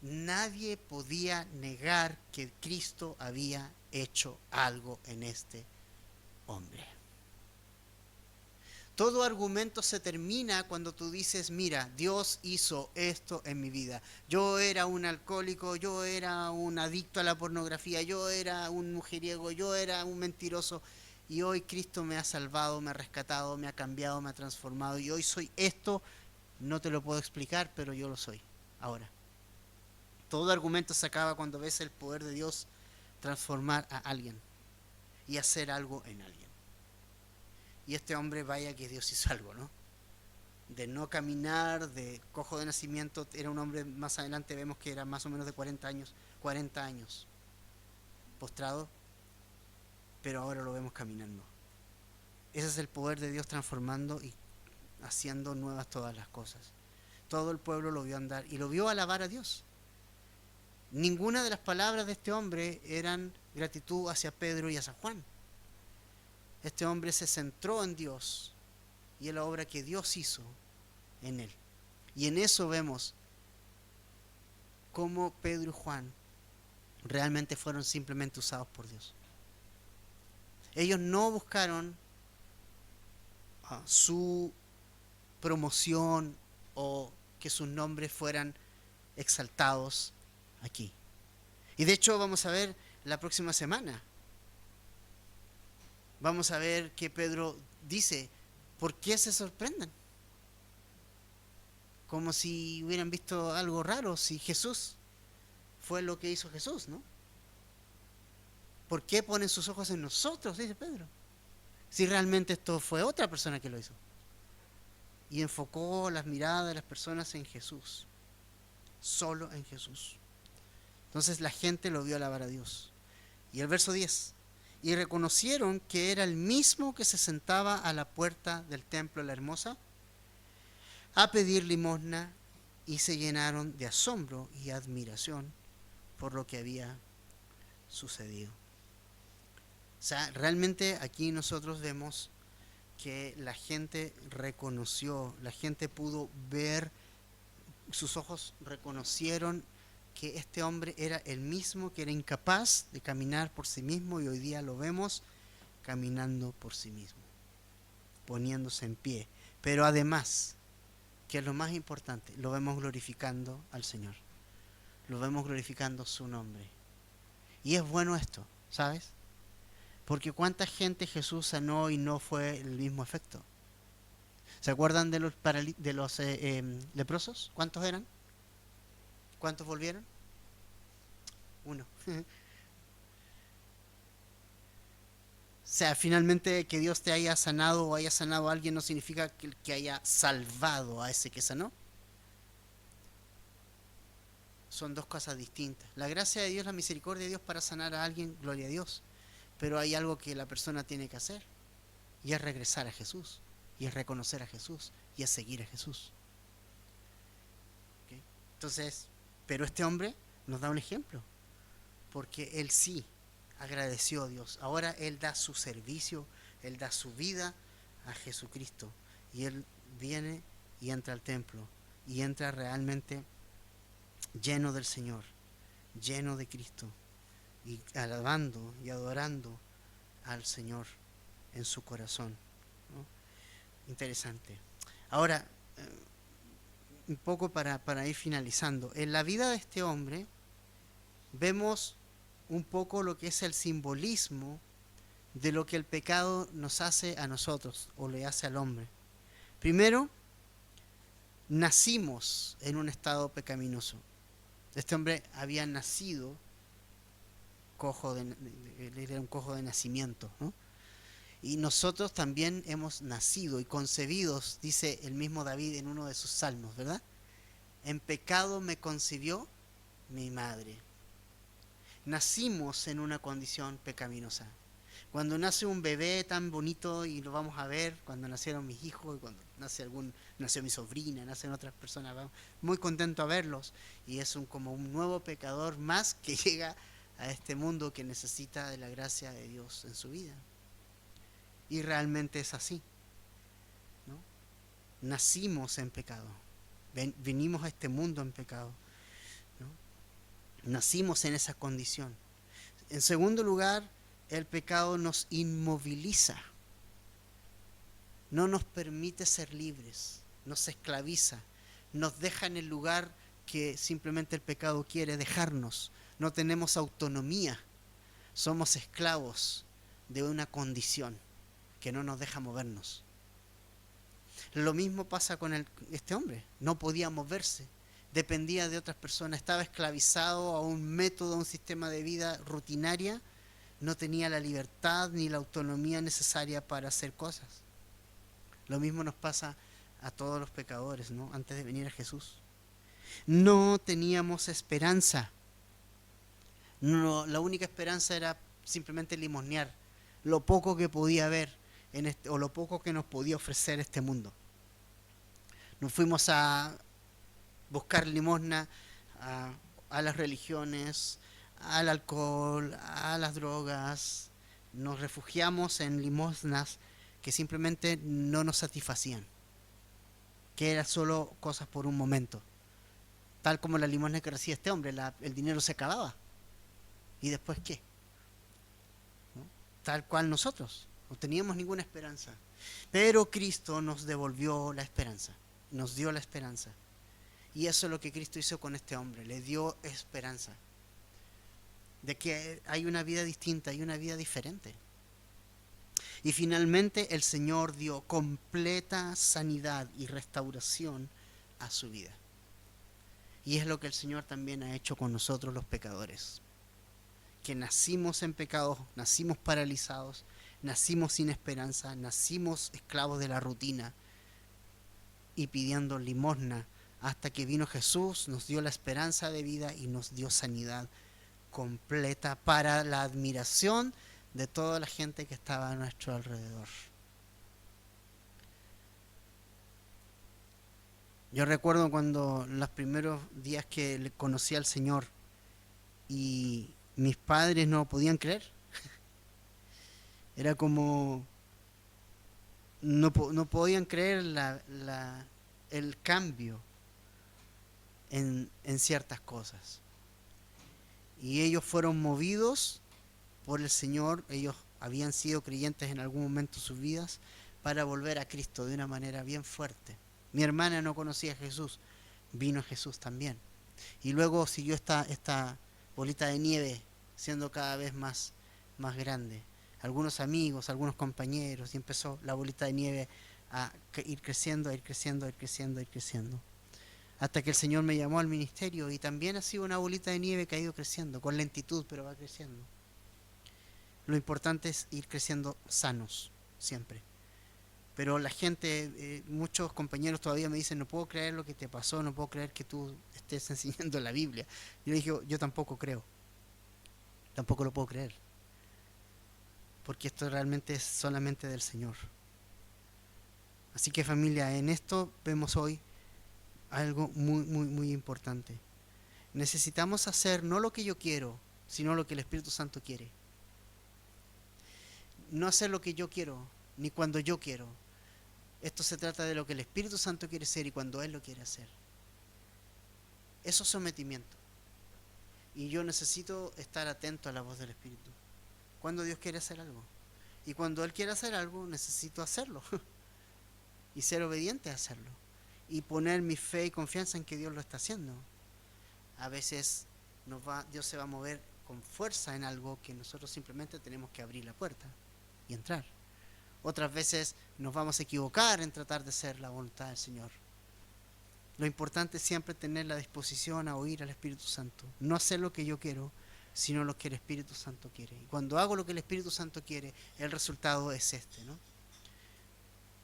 nadie podía negar que Cristo había hecho algo en este hombre. Todo argumento se termina cuando tú dices, mira, Dios hizo esto en mi vida. Yo era un alcohólico, yo era un adicto a la pornografía, yo era un mujeriego, yo era un mentiroso. Y hoy Cristo me ha salvado, me ha rescatado, me ha cambiado, me ha transformado. Y hoy soy esto, no te lo puedo explicar, pero yo lo soy ahora. Todo argumento se acaba cuando ves el poder de Dios transformar a alguien y hacer algo en alguien. Y este hombre, vaya que Dios hizo algo, ¿no? De no caminar, de cojo de nacimiento, era un hombre, más adelante vemos que era más o menos de 40 años, postrado, pero ahora lo vemos caminando. Ese es el poder de Dios transformando y haciendo nuevas todas las cosas. Todo el pueblo lo vio andar y lo vio alabar a Dios. Ninguna de las palabras de este hombre eran gratitud hacia Pedro y hacia Juan. Este hombre se centró en Dios y en la obra que Dios hizo en él. Y en eso vemos cómo Pedro y Juan realmente fueron simplemente usados por Dios. Ellos no buscaron su promoción o que sus nombres fueran exaltados aquí. Y de hecho vamos a ver la próxima semana. Vamos a ver que Pedro dice, ¿por qué se sorprenden? Como si hubieran visto algo raro, si Jesús fue lo que hizo Jesús, ¿no? ¿Por qué ponen sus ojos en nosotros? Dice Pedro. Si realmente esto fue otra persona que lo hizo. Y enfocó las miradas de las personas en Jesús. Solo en Jesús. Entonces la gente lo vio alabar a Dios. Y el verso 10. Y reconocieron que era el mismo que se sentaba a la puerta del templo de la Hermosa a pedir limosna, y se llenaron de asombro y admiración por lo que había sucedido. O sea, realmente aquí nosotros vemos que la gente reconoció, la gente pudo ver, sus ojos reconocieron que este hombre era el mismo que era incapaz de caminar por sí mismo y hoy día lo vemos caminando por sí mismo, poniéndose en pie. Pero además, que es lo más importante, lo vemos glorificando al Señor, lo vemos glorificando su nombre. Y es bueno esto, ¿sabes? Porque cuánta gente Jesús sanó y no fue el mismo efecto. ¿Se acuerdan de los leprosos? ¿Cuántos eran? ¿Cuántos volvieron? Uno. O sea, finalmente que Dios te haya sanado o haya sanado a alguien no significa que haya salvado a ese que sanó. Son dos cosas distintas. La gracia de Dios, la misericordia de Dios para sanar a alguien, gloria a Dios. Pero hay algo que la persona tiene que hacer y es regresar a Jesús, y es reconocer a Jesús, y es seguir a Jesús. ¿Okay? Entonces, pero este hombre nos da un ejemplo, porque él sí agradeció a Dios. Ahora él da su servicio, él da su vida a Jesucristo, y él viene y entra al templo, y entra realmente lleno del Señor, lleno de Cristo, y alabando y adorando al Señor en su corazón, ¿no? Interesante. Ahora, un poco para ir finalizando, en la vida de este hombre vemos un poco lo que es el simbolismo de lo que el pecado nos hace a nosotros o le hace al hombre. Primero, nacimos en un estado pecaminoso. Este hombre había nacido cojo él era un cojo de nacimiento, ¿no? Y nosotros también hemos nacido y concebidos, dice el mismo David en uno de sus salmos, ¿verdad? En pecado me concibió mi madre. Nacimos en una condición pecaminosa. Cuando nace un bebé tan bonito, y lo vamos a ver, cuando nacieron mis hijos, cuando nació mi sobrina, nacen otras personas, vamos, muy contento a verlos, y es como un nuevo pecador más que llega a este mundo que necesita de la gracia de Dios en su vida. Y realmente es así, ¿no? Nacimos en pecado, venimos a este mundo en pecado, ¿no? Nacimos en esa condición. En segundo lugar, el pecado nos inmoviliza, no nos permite ser libres, nos esclaviza, nos deja en el lugar que simplemente el pecado quiere dejarnos. No tenemos autonomía, somos esclavos de una condición que no nos deja movernos. Lo mismo pasa con este hombre, no podía moverse, dependía de otras personas, estaba esclavizado a un método, a un sistema de vida rutinaria, no tenía la libertad ni la autonomía necesaria para hacer cosas. Lo mismo nos pasa a todos los pecadores, ¿no? Antes de venir a Jesús. No teníamos esperanza. No, la única esperanza era simplemente limosnear lo poco que podía haber o lo poco que nos podía ofrecer este mundo. Nos fuimos a buscar limosna a las religiones, al alcohol, a las drogas. Nos refugiamos en limosnas que simplemente no nos satisfacían, que eran solo cosas por un momento. Tal como la limosna que recibía este hombre, el dinero se acababa. ¿Y después qué? ¿No? Tal cual nosotros, no teníamos ninguna esperanza. Pero Cristo nos devolvió la esperanza, nos dio la esperanza. Y eso es lo que Cristo hizo con este hombre, le dio esperanza de que hay una vida distinta, hay una vida diferente. Y finalmente el Señor dio completa sanidad y restauración a su vida. Y es lo que el Señor también ha hecho con nosotros los pecadores, que nacimos en pecado, nacimos paralizados, nacimos sin esperanza, nacimos esclavos de la rutina y pidiendo limosna, hasta que vino Jesús, nos dio la esperanza de vida y nos dio sanidad completa para la admiración de toda la gente que estaba a nuestro alrededor. Yo recuerdo cuando los primeros días que le conocí al Señor y mis padres no podían creer. Era como no podían creer el cambio en ciertas cosas. y ellos fueron movidos por el Señor. Ellos habían sido creyentes en algún momento de sus vidas para volver a Cristo de una manera bien fuerte. Mi hermana no conocía a Jesús, vino a Jesús también. Y luego siguió esta bolita de nieve siendo cada vez más grande. Algunos amigos, algunos compañeros, y empezó la bolita de nieve a ir creciendo, a ir creciendo, a ir creciendo, a ir creciendo. Hasta que el Señor me llamó al ministerio y también ha sido una bolita de nieve que ha ido creciendo, con lentitud, pero va creciendo. Lo importante es ir creciendo sanos, siempre. Pero la gente, muchos compañeros todavía me dicen, no puedo creer lo que te pasó, no puedo creer que tú estés enseñando la Biblia. Yo le dije, yo tampoco creo, tampoco lo puedo creer, porque esto realmente es solamente del Señor. Así que familia, en esto vemos hoy algo muy importante. Necesitamos hacer no lo que yo quiero, sino lo que el Espíritu Santo quiere. No hacer lo que yo quiero, ni cuando yo quiero. Esto se trata de lo que el Espíritu Santo quiere hacer y cuando Él lo quiere hacer. Eso es sometimiento. Y yo necesito estar atento a la voz del Espíritu. Cuando Dios quiere hacer algo. Y cuando Él quiere hacer algo, necesito hacerlo. Y ser obediente a hacerlo. Y poner mi fe y confianza en que Dios lo está haciendo. A veces Dios se va a mover con fuerza en algo que nosotros simplemente tenemos que abrir la puerta y entrar. Otras veces nos vamos a equivocar en tratar de hacer la voluntad del Señor. Lo importante es siempre tener la disposición a oír al Espíritu Santo. No hacer lo que yo quiero, sino lo que el Espíritu Santo quiere. Y cuando hago lo que el Espíritu Santo quiere, el resultado es este, ¿no?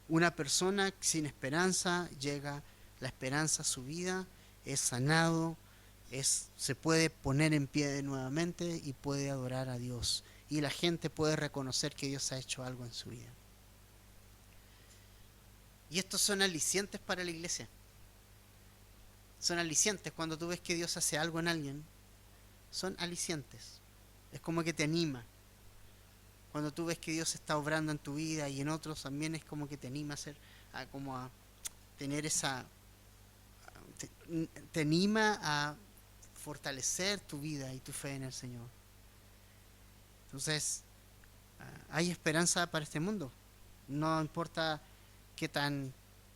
Una persona sin esperanza llega la esperanza a su vida, es sanado, se puede poner en pie nuevamente y puede adorar a Dios. Y la gente puede reconocer que Dios ha hecho algo en su vida. Y estos son alicientes para la iglesia. Son alicientes cuando tú ves que Dios hace algo en alguien. Son alicientes. Es como que te anima. Cuando tú ves que Dios está obrando en tu vida y en otros también es como que te anima a tener esa... Te anima a fortalecer tu vida y tu fe en el Señor. Entonces, hay esperanza para este mundo. No importa qué tan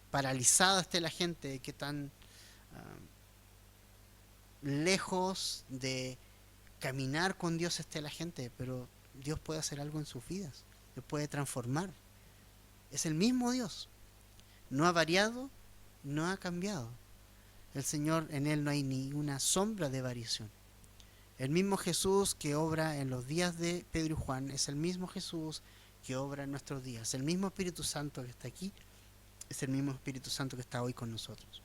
paralizada esté la gente, qué tan lejos de caminar con Dios esté la gente, pero Dios puede hacer algo en sus vidas, Dios puede transformar. Es el mismo Dios, no ha variado, no ha cambiado. El Señor, en Él no hay ni una sombra de variación. El mismo Jesús que obra en los días de Pedro y Juan es el mismo Jesús que obra en nuestros días. El mismo Espíritu Santo que está aquí es el mismo Espíritu Santo que está hoy con nosotros.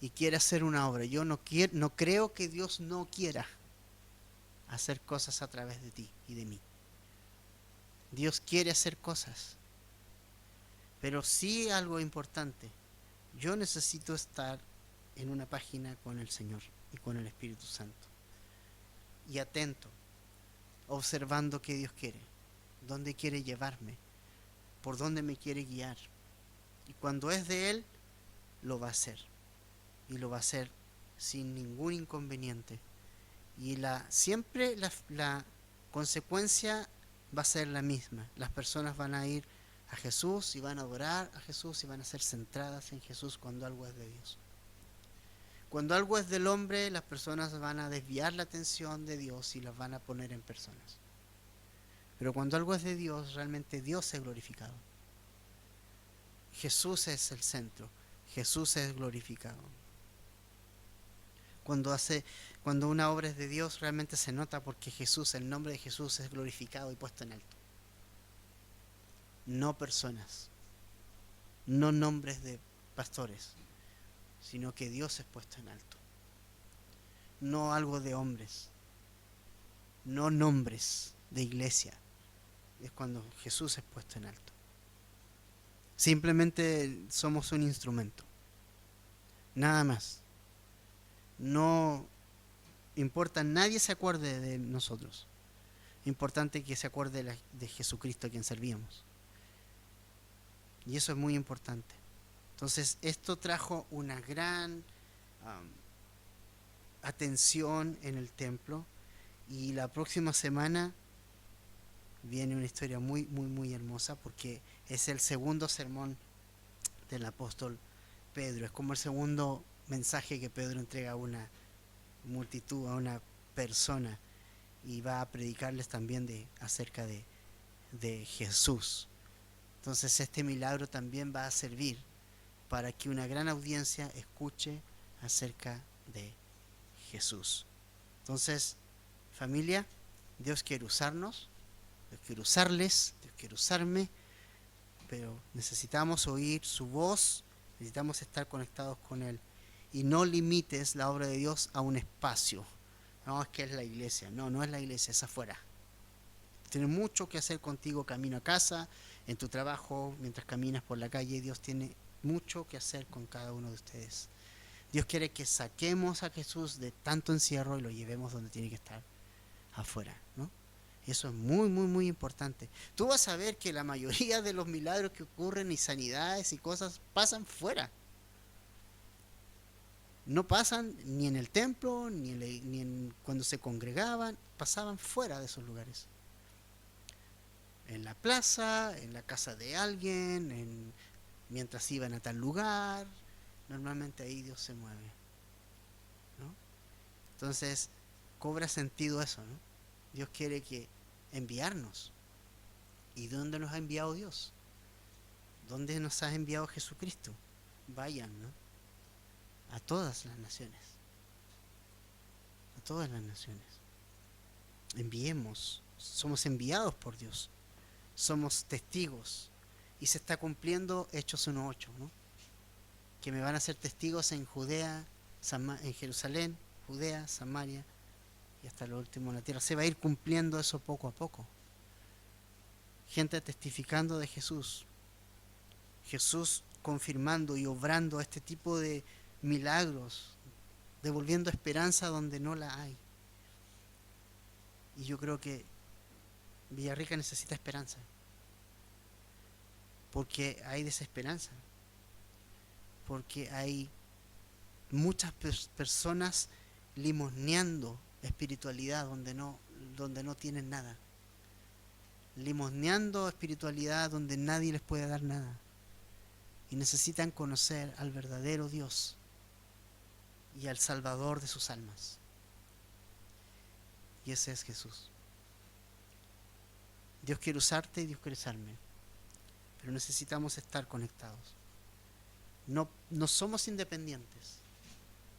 Y quiere hacer una obra. Yo no creo que Dios no quiera hacer cosas a través de ti y de mí. Dios quiere hacer cosas. Pero sí algo importante. Yo necesito estar en una página con el Señor y con el Espíritu Santo. Y atento, observando qué Dios quiere, dónde quiere llevarme, por dónde me quiere guiar. Y cuando es de Él, lo va a hacer. Y lo va a hacer sin ningún inconveniente. Y siempre la consecuencia va a ser la misma. Las personas van a ir a Jesús y van a adorar a Jesús y van a ser centradas en Jesús cuando algo es de Dios. Cuando algo es del hombre, las personas van a desviar la atención de Dios y las van a poner en personas. Pero cuando algo es de Dios, realmente Dios es glorificado. Jesús es el centro. Jesús es glorificado. Cuando una obra es de Dios, realmente se nota porque Jesús, el nombre de Jesús es glorificado y puesto en alto. No personas, no nombres de pastores, sino que Dios es puesto en alto. No algo de hombres, no nombres de iglesia. Es cuando Jesús es puesto en alto. Simplemente somos un instrumento, nada más. No importa, nadie se acuerde de nosotros. Importante que se acuerde de Jesucristo a quien servíamos. Y eso es muy importante. Entonces, esto trajo una gran atención en el templo. Y la próxima semana viene una historia muy, muy, muy hermosa porque es el segundo sermón del apóstol Pedro. Es como el segundo mensaje que Pedro entrega a una multitud, a una persona, y va a predicarles también acerca de Jesús. Entonces este milagro también va a servir para que una gran audiencia escuche acerca de Jesús. Entonces, familia, Dios quiere usarnos, Dios quiere usarles, Dios quiere usarme, pero necesitamos oír su voz, necesitamos estar conectados con Él. Y no limites la obra de Dios a un espacio. No, es que es la iglesia. No, no es la iglesia, es afuera. Tiene mucho que hacer contigo camino a casa, en tu trabajo, mientras caminas por la calle. Dios tiene mucho que hacer con cada uno de ustedes. Dios quiere que saquemos a Jesús de tanto encierro y lo llevemos donde tiene que estar, afuera, ¿no? Eso es muy, muy, muy importante. Tú vas a ver que la mayoría de los milagros que ocurren y sanidades y cosas pasan fuera. No pasan ni en el templo, ni en cuando se congregaban, pasaban fuera de esos lugares. En la plaza, en la casa de alguien, mientras iban a tal lugar, normalmente ahí Dios se mueve, ¿no? Entonces, cobra sentido eso, ¿no? Dios quiere que enviarnos. ¿Y dónde nos ha enviado Dios? ¿Dónde nos ha enviado Jesucristo? Vayan, ¿no? A todas las naciones. A todas las naciones. Enviemos. Somos enviados por Dios. Somos testigos. Y se está cumpliendo Hechos 1:8, ¿no? Que me van a ser testigos en Judea, en Jerusalén, Judea, Samaria y hasta lo último en la tierra. Se va a ir cumpliendo eso poco a poco. Gente testificando de Jesús. Jesús confirmando y obrando este tipo de milagros, devolviendo esperanza donde no la hay. Y yo creo que Villarrica necesita esperanza, porque hay desesperanza, porque hay muchas personas limosneando espiritualidad donde no tienen nada, limosneando espiritualidad donde nadie les puede dar nada, y necesitan conocer al verdadero Dios y al Salvador de sus almas, y ese es Jesús. Dios quiere usarte y Dios quiere usarme, pero necesitamos estar conectados. No somos independientes,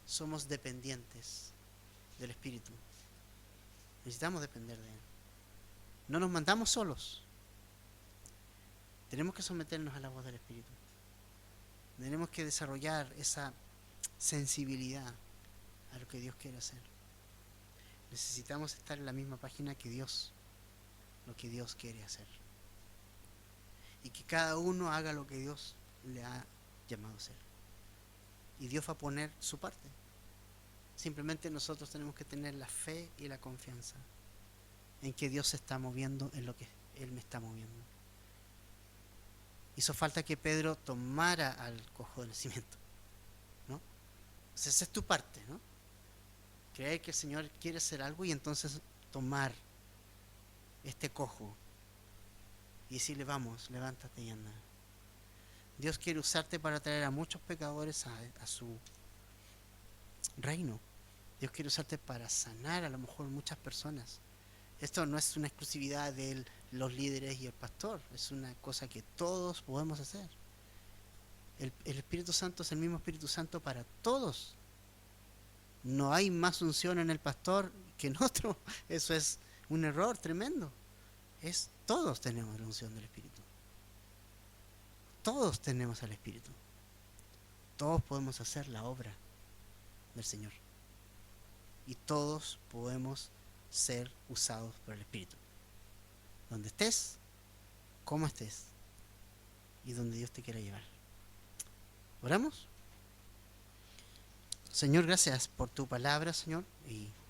somos dependientes del Espíritu. Necesitamos depender de Él. No nos mandamos solos. Tenemos que someternos a la voz del Espíritu. Tenemos que desarrollar esa sensibilidad a lo que Dios quiere hacer. Necesitamos estar en la misma página que Dios, lo que Dios quiere hacer. Y que cada uno haga lo que Dios le ha llamado a hacer. Y Dios va a poner su parte. Simplemente nosotros tenemos que tener la fe y la confianza en que Dios se está moviendo en lo que Él me está moviendo. Hizo falta que Pedro tomara al cojo de nacimiento, ¿no? Entonces esa es tu parte, ¿no? Creer que el Señor quiere hacer algo y entonces tomar este cojo y decirle: vamos, levántate y anda. Dios quiere usarte para traer a muchos pecadores a su reino. Dios quiere usarte para sanar a lo mejor muchas personas. Esto no es una exclusividad de los líderes y el pastor, es una cosa que todos podemos hacer. El Espíritu Santo es el mismo Espíritu Santo para todos. No hay más unción en el pastor que en otro. Eso es un error tremendo. Todos tenemos la unción del Espíritu. Todos tenemos al Espíritu. Todos podemos hacer la obra del Señor. Y todos podemos ser usados por el Espíritu. Donde estés, como estés, y donde Dios te quiera llevar. ¿Oramos? Señor, gracias por tu palabra, Señor, y